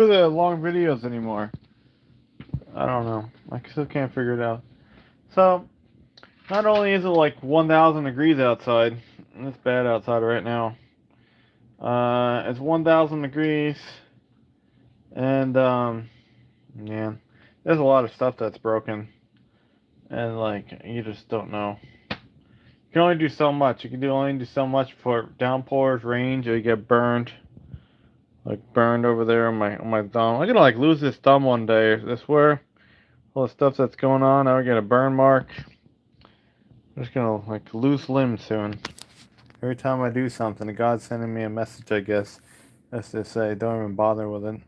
do the long videos anymore. I don't know. I still can't figure it out. So, not only is it like 1,000 degrees outside, and it's bad outside right now. It's 1,000 degrees, and yeah, there's a lot of stuff that's broken, and like you just don't know. You can only do so much. You can only do so much for downpours, rain, or you get burned. Like burned over there on my thumb. I'm gonna like lose this thumb one day. I swear. All the stuff that's going on. I would get a burn mark. I'm just gonna like lose limbs soon. Every time I do something, God's sending me a message, I guess. As to say, don't even bother with it.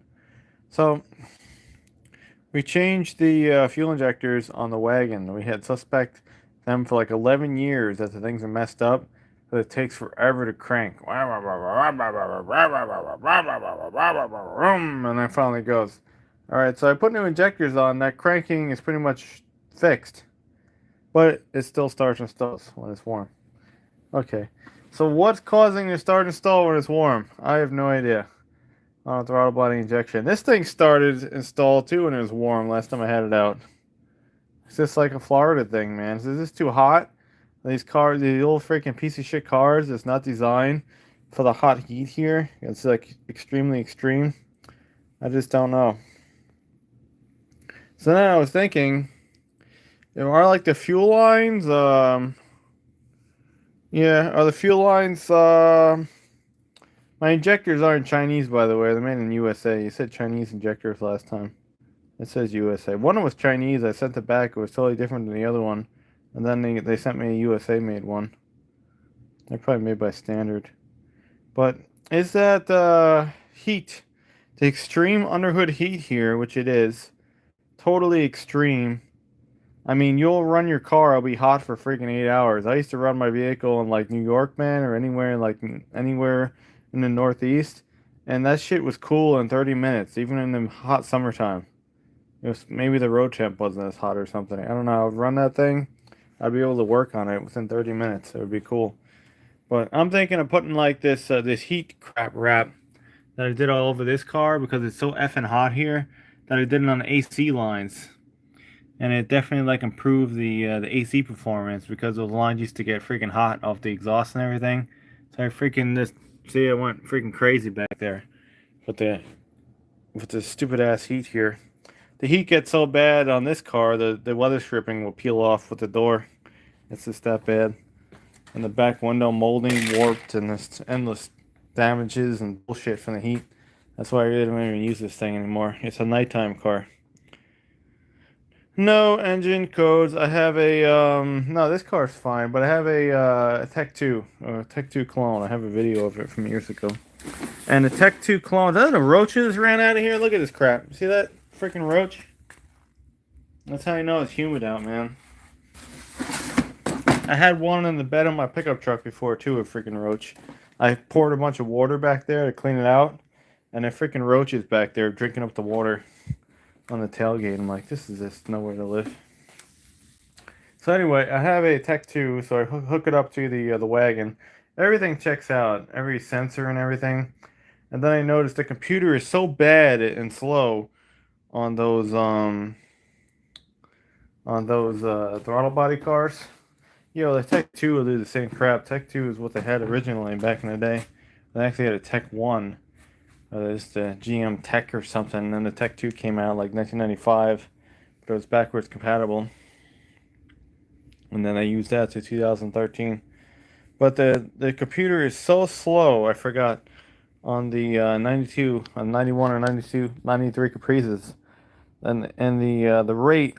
So we changed the fuel injectors on the wagon. We had suspect them for like 11 years that the things are messed up, but it takes forever to crank. And then finally goes. All right, so I put new injectors on. That cranking is pretty much fixed, but it still starts and stalls when it's warm. Okay, so what's causing it to start and stall when it's warm? I have no idea. On a throttle body injection. This thing started and stalled too when it was warm last time I had it out. It's just like a Florida thing, man. Is this too hot? These cars, these old freaking piece of shit cars, it's not designed for the hot heat here. It's like extremely extreme. I just don't know. So then I was thinking, are like the fuel lines, yeah, are the fuel lines, my injectors aren't Chinese, by the way. They're made in USA. You said Chinese injectors last time. It says USA. One was Chinese. I sent it back. It was totally different than the other one. And then they sent me a USA made one. They're probably made by Standard. But is that heat? The extreme underhood heat here, which it is, totally extreme. I mean, you'll run your car, it'll be hot for freaking 8 hours. I used to run my vehicle in like New York, man, or anywhere in the Northeast, and that shit was cool in 30 minutes, even in the hot summertime. It was maybe the road temp wasn't as hot or something. I don't know. I'd run that thing, I'd be able to work on it within 30 minutes. It would be cool. But I'm thinking of putting like this heat crap wrap that I did all over this car because it's so effing hot here that I did it on the AC lines and it definitely like improved the AC performance because those lines used to get freaking hot off the exhaust and everything. So I freaking just see I went freaking crazy back there with the stupid ass heat here. The heat gets so bad on this car the weather stripping will peel off with the door. It's just that bad. And the back window molding warped and there's endless damages and bullshit from the heat. That's why I really don't even use this thing anymore. It's a nighttime car. No engine codes. I have a no, this car's fine, but I have a Tech 2, Tech 2 clone. I have a video of it from years ago. And the Tech 2 clone, the roaches ran out of here. Look at this crap. See that freaking roach? That's how you know it's humid out, man. I had one in the bed of my pickup truck before too, a freaking roach. I poured a bunch of water back there to clean it out, and a freaking roach is back there drinking up the water on the tailgate. I'm like, this is just nowhere to live. So anyway, I have a Tech 2, so I hook it up to the wagon. Everything checks out, every sensor and everything. And then I noticed the computer is so bad and slow on those throttle body cars. You know, the Tech 2 will do the same crap. Tech 2 is what they had originally back in the day. They actually had a Tech 1. It's the GM Tech or something. And then the Tech 2 came out like 1995. But it was backwards compatible. And then I used that to 2013. But the computer is so slow, I forgot, on the 92, on 91 or 92, 93 Caprices. And the rate,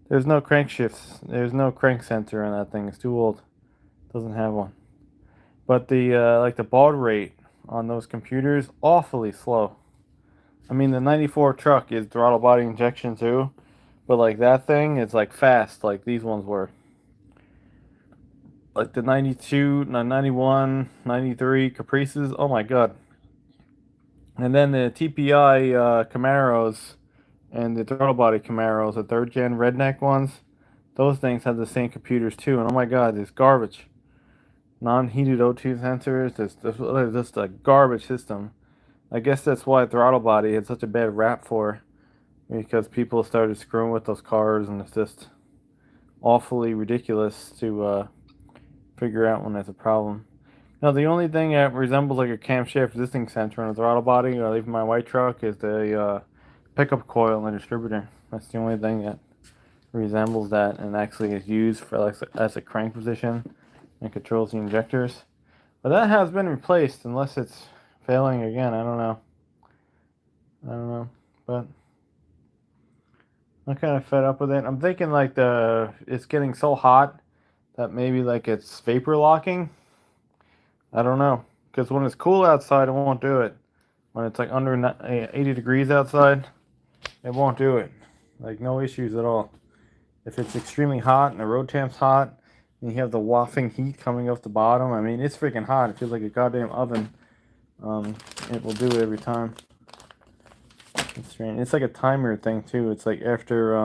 there's no crankshifts. There's no crank sensor on that thing. It's too old. Doesn't have one. But the baud rate on those computers, awfully slow. I mean, the 94 truck is throttle body injection too. But like that thing, it's like fast, like these ones were. Like the 92, 91, 93 Caprices, oh my god. And then the TPI Camaros and the throttle body Camaros, the third gen redneck ones, those things have the same computers too. And oh my god, it's garbage. Non-heated O2 sensors, it's just a garbage system. I guess that's why throttle body had such a bad rap for, because people started screwing with those cars, and it's just awfully ridiculous to figure out when there's a problem. Now, the only thing that resembles like a camshaft resisting sensor on a throttle body, or even my white truck, is the pickup coil in the distributor. That's the only thing that resembles that and actually is used for like as a crank position and controls the injectors. But that has been replaced unless it's failing again. I don't know. But I'm kind of fed up with it. I'm thinking like it's getting so hot that maybe like it's vapor locking. I don't know. Because when it's cool outside, it won't do it. When it's like under 80 degrees outside, it won't do it. Like no issues at all. If it's extremely hot and the road temp's hot, and you have the wafting heat coming off the bottom, I mean, it's freaking hot. It feels like a goddamn oven. It will do it every time. It's strange. It's like a timer thing too. It's like after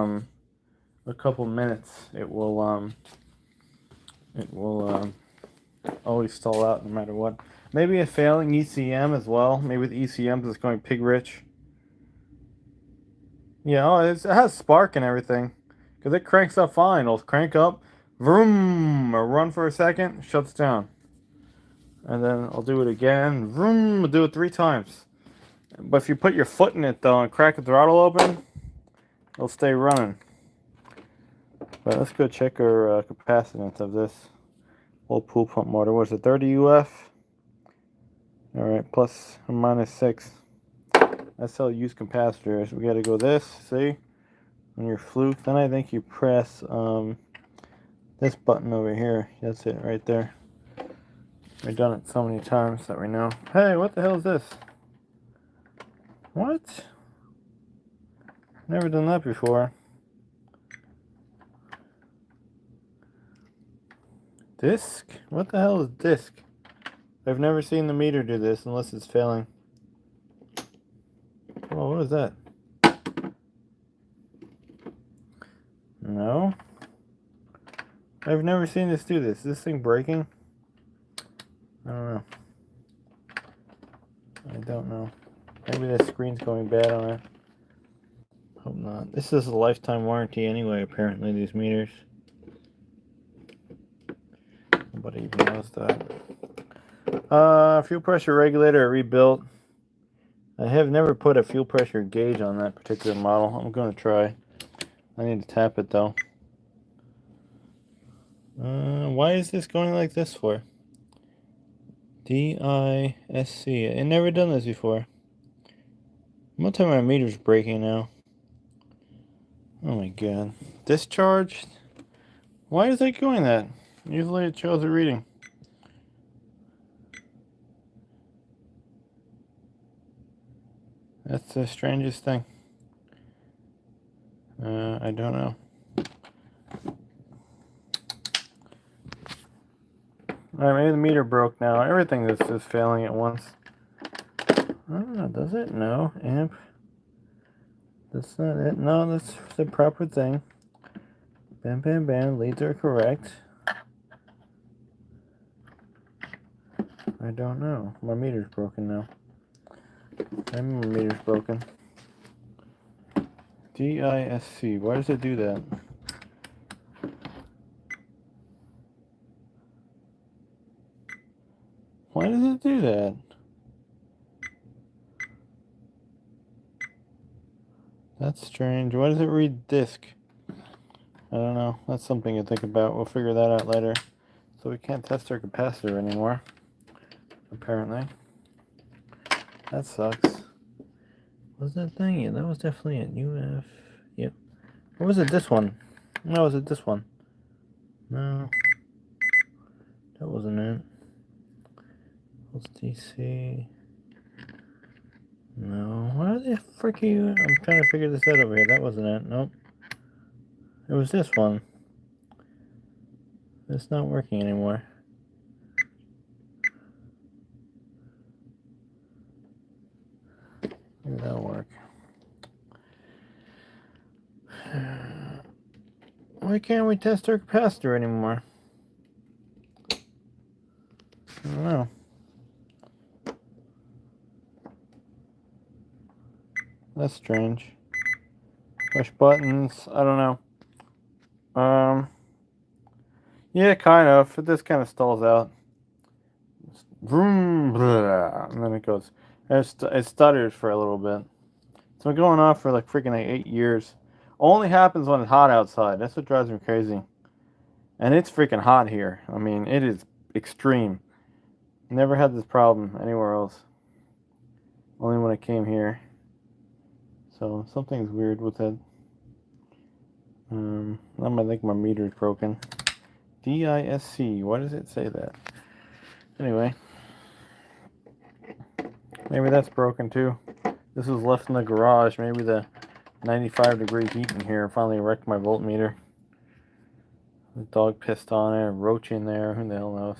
a couple minutes, it will always stall out no matter what. Maybe a failing ECM as well. Maybe with ECMs it's going pig rich. Yeah, oh, it has spark and everything. Because it cranks up fine. It'll crank up, vroom, or run for a second, shuts down. And then I'll do it again, vroom, I'll do it 3 times. But if you put your foot in it though and crack the throttle open, it'll stay running. But let's go check our capacitance of this old pool pump motor. What is it, 30 UF? Alright, plus or minus 6. That's how you use capacitors. We gotta go this, see? On your fluke. Then I think you press this button over here. That's it right there. We've done it so many times that we know. Hey, what the hell is this? What? Never done that before. Disc? What the hell is disc? I've never seen the meter do this unless it's failing. Oh, what is that? No. I've never seen this do this. Is this thing breaking? I don't know. I don't know. Maybe the screen's going bad on it. Hope not. This is a lifetime warranty anyway, apparently, these meters. Nobody even knows that. Fuel pressure regulator rebuilt. I have never put a fuel pressure gauge on that particular model. I'm going to try. I need to tap it though. Why is this going like this for? DISC. I've never done this before. I'm gonna tell my meter's breaking now. Oh my god. Discharged? Why is it going that? Usually it shows a reading. That's the strangest thing. I don't know. Alright, maybe the meter broke now. Everything is just failing at once. I don't know, does it? No. Amp. That's not it. No, that's the proper thing. Bam, bam, bam. Leads are correct. I don't know. My meter's broken now. I remember my meter's broken. DISC. Why does it do that? Why does it do that? That's strange. Why does it read disk? I don't know. That's something to think about. We'll figure that out later. So we can't test our capacitor anymore. Apparently. That sucks. What was that thing? Yeah, that was definitely an UF. Yep. Or was it this one? No, was it this one? No. That wasn't it. What's DC? No. Why the frick are you? I'm trying to figure this out over here. That wasn't it. Nope. It was this one. It's not working anymore. Maybe that'll work. Why can't we test our capacitor anymore? I don't know. That's strange. Push buttons. I don't know. Yeah, kind of. It just kind of stalls out. Vroom, blah, and then it goes. It stutters for a little bit. It's been going on for like freaking like 8 years. Only happens when it's hot outside. That's what drives me crazy. And it's freaking hot here. I mean, it is extreme. Never had this problem anywhere else. Only when I came here. So something's weird with it. I think my meter's broken. DISC. Why does it say that? Anyway, maybe that's broken too. This was left in the garage. Maybe the 95-degree heat in here finally wrecked my voltmeter. The dog pissed on it, a roach in there. Who the hell knows?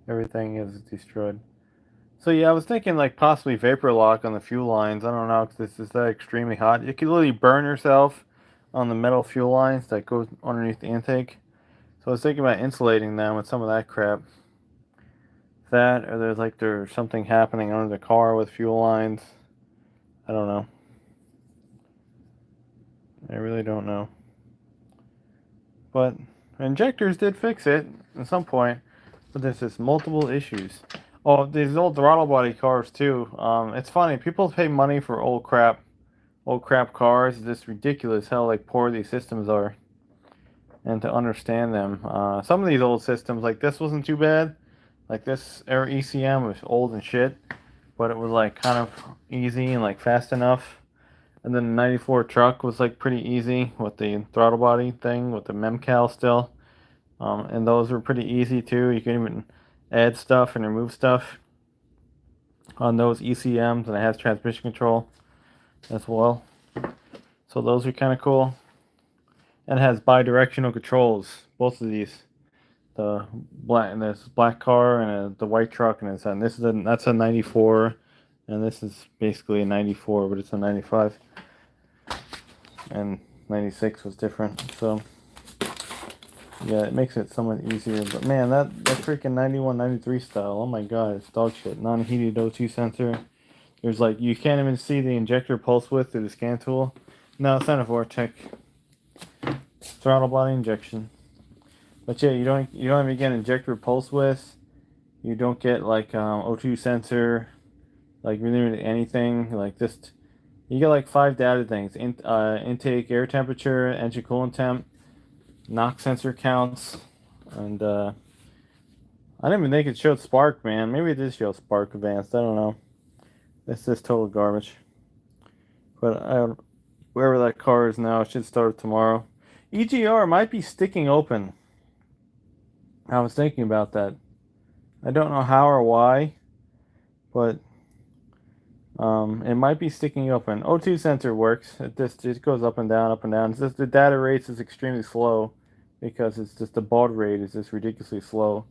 Everything is destroyed. So yeah, I was thinking like possibly vapor lock on the fuel lines. I don't know because this is that extremely hot. You could literally burn yourself on the metal fuel lines that go underneath the intake. So I was thinking about insulating them with some of that crap. That or there's something happening under the car with fuel lines. I don't know. I really don't know. But injectors did fix it at some point. But there's just multiple issues. Oh, these old throttle body cars too. It's funny. People pay money for old crap cars. It's just ridiculous how like poor these systems are, and to understand them. Some of these old systems, like this, wasn't too bad. Like this era ECM was old and shit, but it was like kind of easy and like fast enough. And then the '94 truck was like pretty easy with the throttle body thing with the Memcal still. And those were pretty easy too. You can even add stuff and remove stuff on those ECMs, and it has transmission control as well. So those are kind of cool. And it has bi-directional controls. Both of these, the black and this black car and the white truck, and that's a '94, and this is basically a '94, but it's a '95, and '96 was different. So yeah, it makes it somewhat easier. But man, that freaking '91, '93 style, oh my god, it's dog shit. Non-heated O2 sensor. There's like, you can't even see the injector pulse width through the scan tool. No, it's not a Vortec. Throttle body injection. But yeah, you don't even get injector pulse width. You don't get like O2 sensor, like really anything like this. You get like 5 data things: intake air temperature, engine coolant temp, knock sensor counts, and I didn't even think it showed spark, man. Maybe it did show spark advanced. I don't know. This is total garbage. But wherever that car is now, it should start tomorrow. EGR might be sticking open. I was thinking about that. I don't know how or why, but it might be sticking open. O2 sensor works. It goes up and down, up and down. It's just the data rate is extremely slow because it's just the baud rate is just ridiculously slow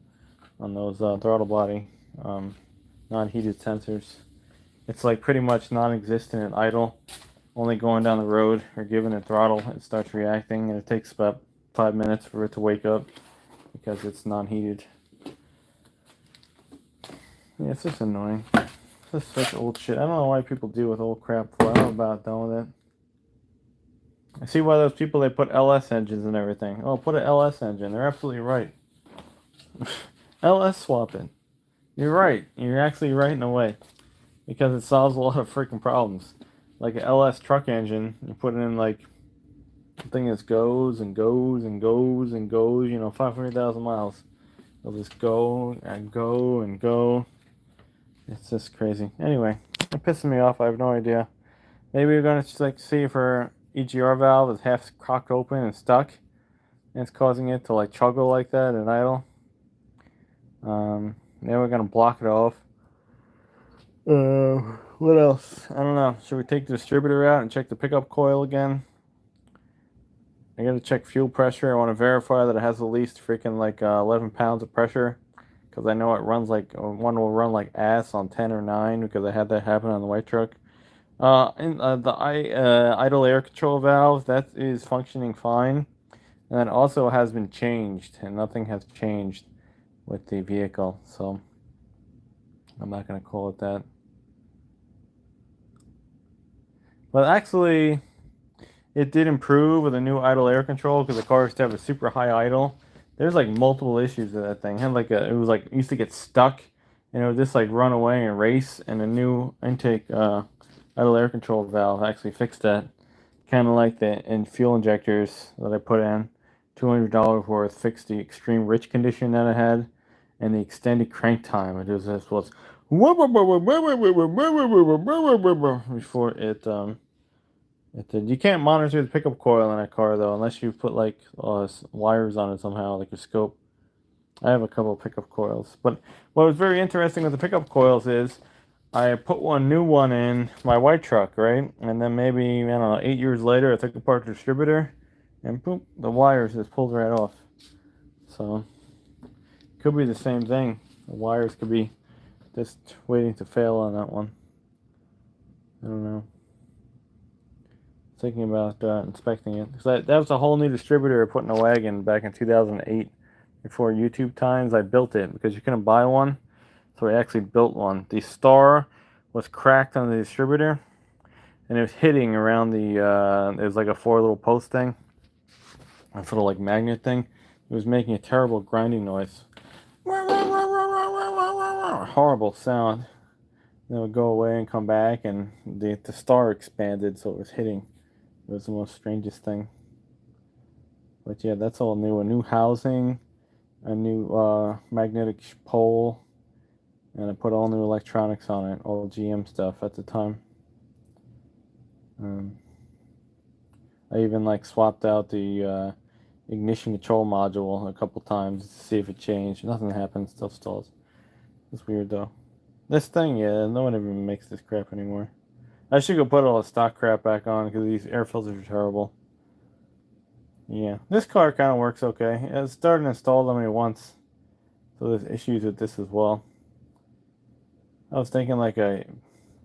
on those throttle body non-heated sensors. It's like pretty much non-existent at idle. Only going down the road or giving it throttle, it starts reacting, and it takes about 5 minutes for it to wake up because it's non-heated. Yeah, it's just annoying. It's just such old shit. I don't know why people deal with old crap for. I'm about done with it. I see why those people, they put LS engines and everything. Oh, put an LS engine. They're absolutely right. LS swapping. You're right. You're actually right in a way. Because it solves a lot of freaking problems. Like an LS truck engine, you put it in like the thing that goes and goes and goes and goes, 500,000 miles. It'll just go and go and go. It's just crazy. Anyway, it pisses me off. I have no idea. Maybe we're gonna like see if our EGR valve is half cocked open and stuck, and it's causing it to like chuggle like that at idle. Then we're gonna block it off. What else? I don't know. Should we take the distributor out and check the pickup coil again? I gotta check fuel pressure. I want to verify that it has at least freaking like 11 pounds of pressure, because I know it runs like one will run like ass on 10 or 9 because I had that happen on the white truck. The idle air control valve, that is functioning fine, and that also has been changed, and nothing has changed with the vehicle, so I'm not gonna call it that. But actually, it did improve with a new idle air control because the car used to have a super high idle. There's like multiple issues with that thing. It had like it was like it used to get stuck, and it would just like run away and race. And the new intake idle air control valve actually fixed that. Kind of like the fuel injectors that I put in. $200 worth fixed the extreme rich condition that I had, and the extended crank time. It was before you can't monitor the pickup coil in that car though, unless you put like wires on it somehow, like a scope. I have a couple of pickup coils, but what was very interesting with the pickup coils is I put one new one in my white truck, right? And then maybe, I don't know, 8 years later, I took apart the distributor, and boop, the wires just pulled right off. So, could be the same thing. The wires could be just waiting to fail on that one. I don't know. Thinking about inspecting it. Because that was a whole new distributor I put in a wagon back in 2008. Before YouTube times, I built it because you couldn't buy one. So I actually built one. The star was cracked on the distributor, and it was hitting around the, it was like a 4 little post thing, a sort of like magnet thing. It was making a terrible grinding noise. Horrible sound. Then it would go away and come back, and the star expanded, so it was hitting. It was the most strangest thing. But yeah, that's all new. A new housing, a new magnetic pole, and I put all new electronics on it, all GM stuff at the time. I even like swapped out the ignition control module a couple times to see if it changed. Nothing happened, still stalls. It's weird though. This thing, yeah, no one even makes this crap anymore. I should go put all the stock crap back on because these air filters are terrible. Yeah, this car kind of works okay. It started and installed on me once, so there's issues with this as well. I was thinking like a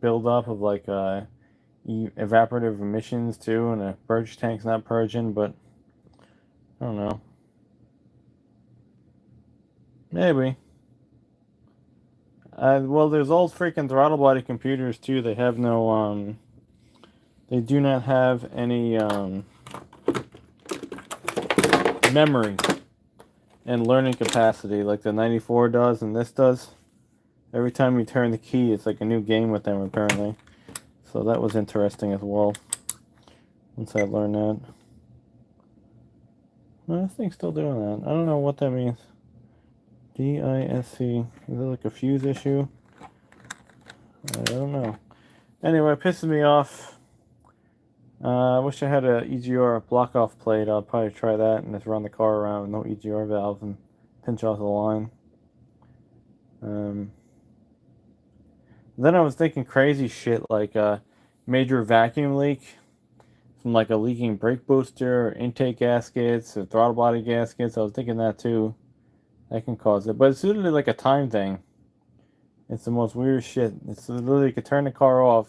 build up of like evaporative emissions too, and a purge tank's not purging, but I don't know. Maybe. Well, there's old freaking throttle body computers too. They have no they do not have any memory and learning capacity like the 94 does and this does. Every time you turn the key, it's like a new game with them apparently. So that was interesting as well. Once I learned that. Well, this thing's still doing that. I don't know what that means. DISC. Is it like a fuse issue? I don't know. Anyway, it pisses me off. I wish I had a EGR block-off plate. I'll probably try that and just run the car around with no EGR valves and pinch off the line. Then I was thinking crazy shit like a major vacuum leak from like a leaking brake booster or intake gaskets or throttle body gaskets. I was thinking that too. That can cause it. But it's literally like a time thing. It's the most weird shit. It's literally you could turn the car off,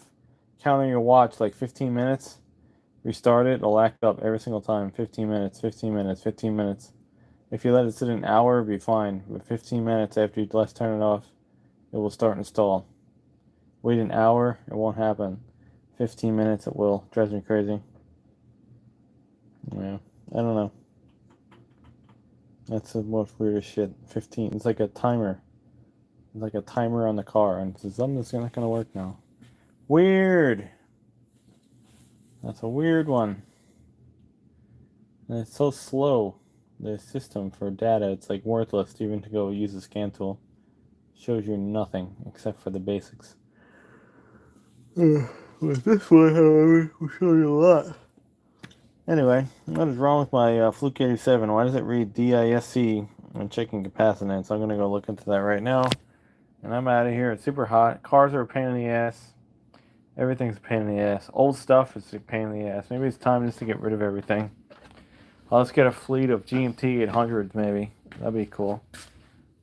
count on your watch like 15 minutes, restart it, it'll act up every single time. 15 minutes, 15 minutes, 15 minutes. If you let it sit an hour, it'll be fine. But 15 minutes after you last turn it off, it will start and stall. Wait an hour, it won't happen. 15 minutes, it will. Drives me crazy. Yeah, I don't know. That's the most weirdest shit. 15. It's like a timer. It's like a timer on the car, and it's something that's not gonna work now. Weird. That's a weird one. And it's so slow. The system for data, it's like worthless even to go use the scan tool. Shows you nothing except for the basics. With this one, however, will show you a lot. Anyway, what is wrong with my Fluke 87? Why does it read DISC when checking capacitance? I'm going to go look into that right now. And I'm out of here. It's super hot. Cars are a pain in the ass. Everything's a pain in the ass. Old stuff is a pain in the ass. Maybe it's time just to get rid of everything. Let's get a fleet of GMT 800s maybe. That'd be cool.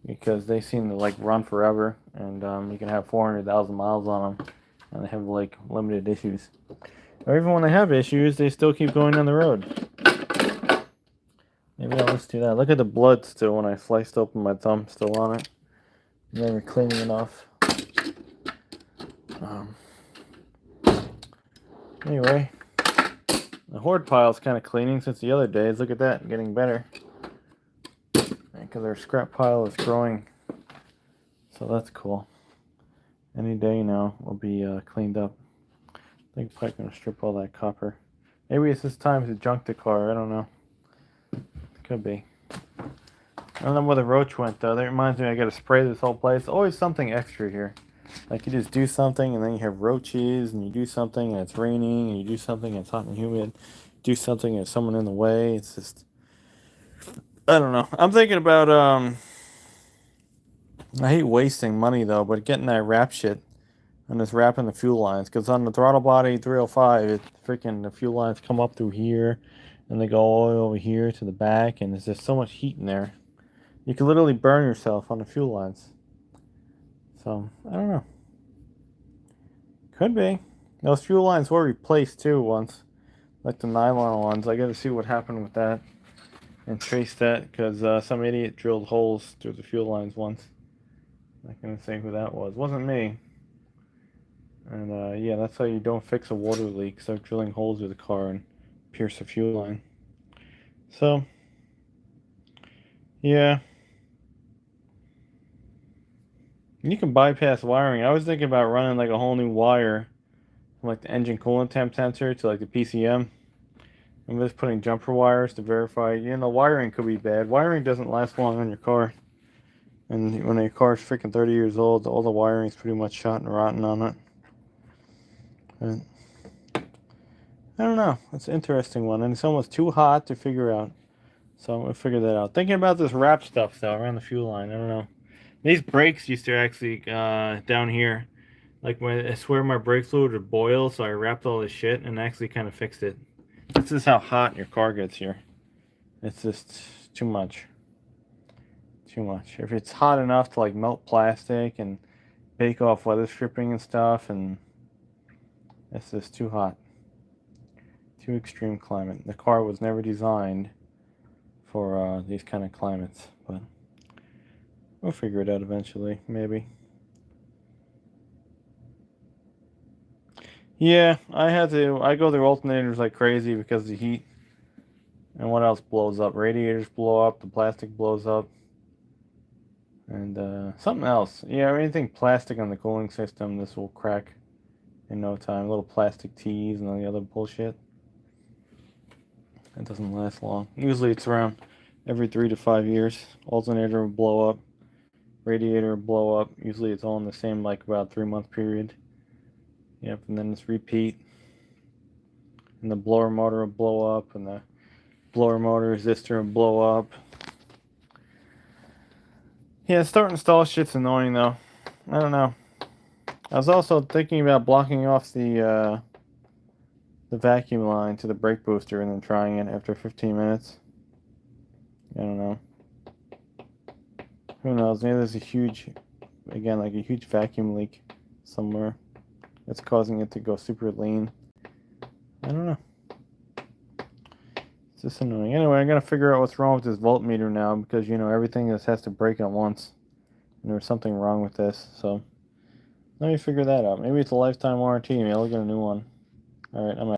Because they seem to like run forever. And you can have 400,000 miles on them. And they have like limited issues. Or even when they have issues, they still keep going down the road. Maybe I'll just do that. Look at the blood still when I sliced open my thumb, still on it. Never cleaning it off. Anyway, the horde pile is kind of cleaning since the other days. Look at that, getting better. Because our scrap pile is growing. So that's cool. Any day now will be cleaned up. I think I'm probably going to strip all that copper. Maybe it's this time to junk the car. I don't know. Could be. I don't know where the roach went though. That reminds me I got to spray this whole place. Always something extra here. Like you just do something and then you have roaches, and you do something and it's raining, and you do something and it's hot and humid. Do something and there's someone in the way. It's just, I don't know. I'm thinking about I hate wasting money though, but getting that wrap shit and just wrapping the fuel lines, because on the throttle body 305, the fuel lines come up through here and they go all the way over here to the back, and there's just so much heat in there. You could literally burn yourself on the fuel lines. So, I don't know. Could be. Those fuel lines were replaced too once. Like the nylon ones. I gotta see what happened with that. And trace that, because some idiot drilled holes through the fuel lines once. Not gonna say who that was. Wasn't me. And yeah, that's how you don't fix a water leak. Start drilling holes with the car and pierce the fuel line. So, yeah. You can bypass wiring. I was thinking about running like a whole new wire from like the engine coolant temp sensor to like the PCM. I'm just putting jumper wires to verify. You know, wiring could be bad. Wiring doesn't last long on your car. And when your car is freaking 30 years old, all the wiring is pretty much shot and rotten on it. And I don't know. It's an interesting one. And it's almost too hot to figure out. So I'm going to figure that out. Thinking about this wrap stuff, though, around the fuel line. I don't know. These brakes used to actually, down here, like when I swear my brake fluid would boil, so I wrapped all this shit and actually kind of fixed it. This is how hot your car gets here. It's just too much. Too much. If it's hot enough to like melt plastic and bake off weather stripping and stuff, and it's just too hot. Too extreme climate. The car was never designed for these kind of climates, but we'll figure it out eventually, maybe. Yeah, I go through alternators like crazy because of the heat. And what else blows up? Radiators blow up, the plastic blows up. And something else. Yeah, anything plastic on the cooling system, this will crack in no time. Little plastic tees and all the other bullshit. It doesn't last long. Usually it's around every 3 to 5 years. Alternator will blow up. Radiator will blow up. Usually it's all in the same, like, about 3-month period. Yep, and then it's repeat. And the blower motor will blow up, and the blower motor resistor will blow up. Yeah, start and stall shit's annoying, though. I don't know. I was also thinking about blocking off the vacuum line to the brake booster and then trying it after 15 minutes. I don't know. Who knows? Maybe there's a huge vacuum leak somewhere that's causing it to go super lean. I don't know. It's just annoying. Anyway, I gotta figure out what's wrong with this voltmeter now, because, you know, everything just has to break at once. And there was something wrong with this, so let me figure that out. Maybe it's a lifetime warranty. Maybe I'll get a new one. Alright, I'm out.